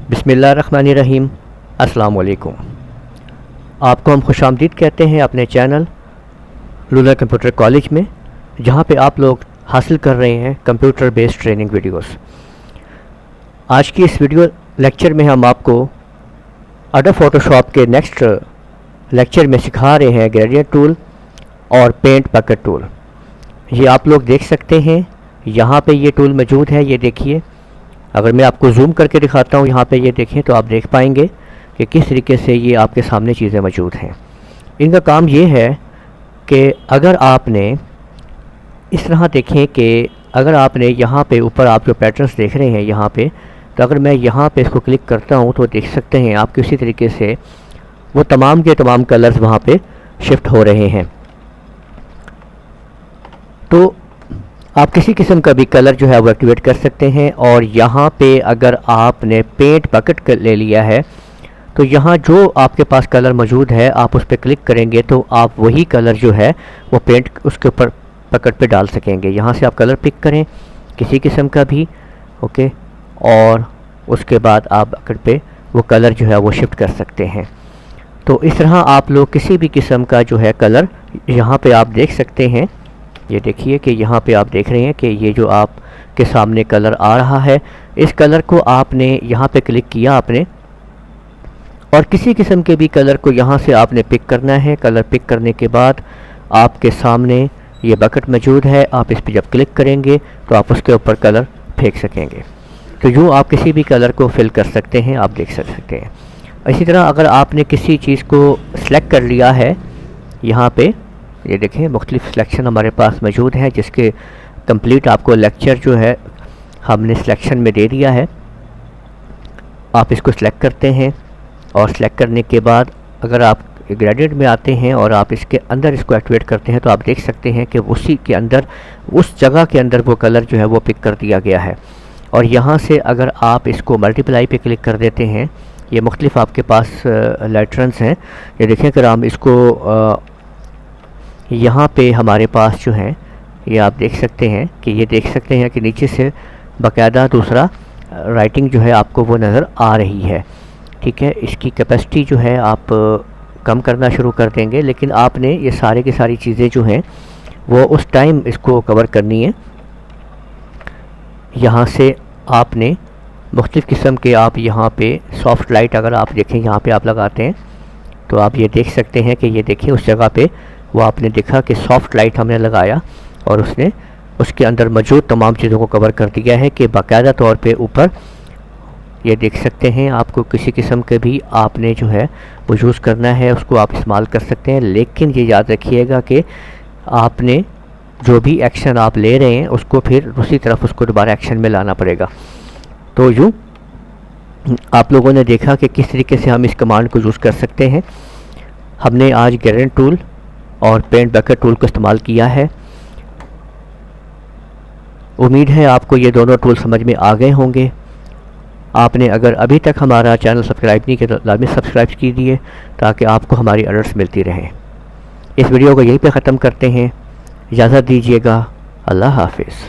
بسم اللہ الرحمن الرحیم۔ السلام علیکم۔ آپ کو ہم خوش آمدید کہتے ہیں اپنے چینل رولر کمپیوٹر کالج میں، جہاں پہ آپ لوگ حاصل کر رہے ہیں کمپیوٹر بیسڈ ٹریننگ ویڈیوز۔ آج کی اس ویڈیو لیکچر میں ہم آپ کو ایڈوب فوٹو شاپ کے نیکسٹ لیکچر میں سکھا رہے ہیں گریڈینٹ ٹول اور پینٹ بکٹ ٹول۔ یہ آپ لوگ دیکھ سکتے ہیں، یہاں پہ یہ ٹول موجود ہے، یہ دیکھیے۔ اگر میں آپ کو زوم کر کے دکھاتا ہوں، یہاں پہ یہ دیکھیں تو آپ دیکھ پائیں گے کہ کس طریقے سے یہ آپ کے سامنے چیزیں موجود ہیں۔ ان کا کام یہ ہے کہ اگر آپ نے اس طرح دیکھیں کہ اگر آپ نے یہاں پہ اوپر آپ جو پیٹرنز دیکھ رہے ہیں یہاں پہ، تو اگر میں یہاں پہ اس کو کلک کرتا ہوں تو دیکھ سکتے ہیں آپ کسی طریقے سے وہ تمام کے تمام کلرز وہاں پہ شفٹ ہو رہے ہیں۔ تو آپ کسی قسم کا بھی کلر جو ہے وہ ایکٹیویٹ کر سکتے ہیں، اور یہاں پہ اگر آپ نے پینٹ بکٹ لے لیا ہے تو یہاں جو آپ کے پاس کلر موجود ہے آپ اس پہ کلک کریں گے تو آپ وہی کلر جو ہے وہ پینٹ اس کے اوپر بکٹ پہ ڈال سکیں گے۔ یہاں سے آپ کلر پک کریں کسی قسم کا بھی، اوکے، اور اس کے بعد آپ بکٹ پہ وہ کلر جو ہے وہ شفٹ کر سکتے ہیں۔ تو اس طرح آپ لوگ کسی بھی قسم کا جو ہے کلر یہاں پہ آپ دیکھ سکتے ہیں۔ یہ دیکھیے کہ یہاں پہ آپ دیکھ رہے ہیں کہ یہ جو آپ کے سامنے کلر آ رہا ہے، اس کلر کو آپ نے یہاں پہ کلک کیا آپ نے، اور کسی قسم کے بھی کلر کو یہاں سے آپ نے پک کرنا ہے۔ کلر پک کرنے کے بعد آپ کے سامنے یہ بکٹ موجود ہے، آپ اس پہ جب کلک کریں گے تو آپ اس کے اوپر کلر پھینک سکیں گے۔ تو یوں آپ کسی بھی کلر کو فل کر سکتے ہیں، آپ دیکھ سکتے ہیں۔ اسی طرح اگر آپ نے کسی چیز کو سلیکٹ کر لیا ہے، یہاں پہ یہ دیکھیں مختلف سلیکشن ہمارے پاس موجود ہیں، جس کے کمپلیٹ آپ کو لیکچر جو ہے ہم نے سلیکشن میں دے دیا ہے۔ آپ اس کو سلیکٹ کرتے ہیں، اور سلیکٹ کرنے کے بعد اگر آپ گریڈینٹ میں آتے ہیں اور آپ اس کے اندر اس کو ایکٹیویٹ کرتے ہیں تو آپ دیکھ سکتے ہیں کہ اسی کے اندر اس جگہ کے اندر وہ کلر جو ہے وہ پک کر دیا گیا ہے۔ اور یہاں سے اگر آپ اس کو ملٹیپلائی پہ کلک کر دیتے ہیں، یہ مختلف آپ کے پاس لیٹرنز ہیں، یہ دیکھیں اگر ہم اس کو یہاں پہ ہمارے پاس جو ہیں یہ آپ دیکھ سکتے ہیں کہ یہ دیکھ سکتے ہیں کہ نیچے سے باقاعدہ دوسرا رائٹنگ جو ہے آپ کو وہ نظر آ رہی ہے، ٹھیک ہے۔ اس کی کیپیسٹی جو ہے آپ کم کرنا شروع کر دیں گے، لیکن آپ نے یہ سارے کی ساری چیزیں جو ہیں وہ اس ٹائم اس کو کور کرنی ہے۔ یہاں سے آپ نے مختلف قسم کے آپ یہاں پہ سافٹ لائٹ اگر آپ دیکھیں یہاں پہ آپ لگاتے ہیں تو آپ یہ دیکھ سکتے ہیں کہ یہ دیکھیں اس جگہ پہ وہ آپ نے دیکھا کہ سافٹ لائٹ ہم نے لگایا اور اس نے اس کے اندر موجود تمام چیزوں کو کور کر دیا ہے کہ باقاعدہ طور پہ اوپر یہ دیکھ سکتے ہیں۔ آپ کو کسی قسم کے بھی آپ نے جو ہے وہ یوز کرنا ہے اس کو آپ استعمال کر سکتے ہیں، لیکن یہ یاد رکھیے گا کہ آپ نے جو بھی ایکشن آپ لے رہے ہیں اس کو پھر دوسری طرف اس کو دوبارہ ایکشن میں لانا پڑے گا۔ تو یوں آپ لوگوں نے دیکھا کہ کس طریقے سے ہم اس کمانڈ کو یوز کر سکتے ہیں۔ ہم نے آج گریڈینٹ ٹول اور پینٹ بکٹ ٹول کو استعمال کیا ہے۔ امید ہے آپ کو یہ دونوں ٹول سمجھ میں آ گئے ہوں گے۔ آپ نے اگر ابھی تک ہمارا چینل سبسکرائب نہیں کیا تو لازمی سبسکرائب کیجیے تاکہ آپ کو ہماری الرٹس ملتی رہیں۔ اس ویڈیو کو یہیں پہ ختم کرتے ہیں، اجازت دیجیے گا، اللہ حافظ۔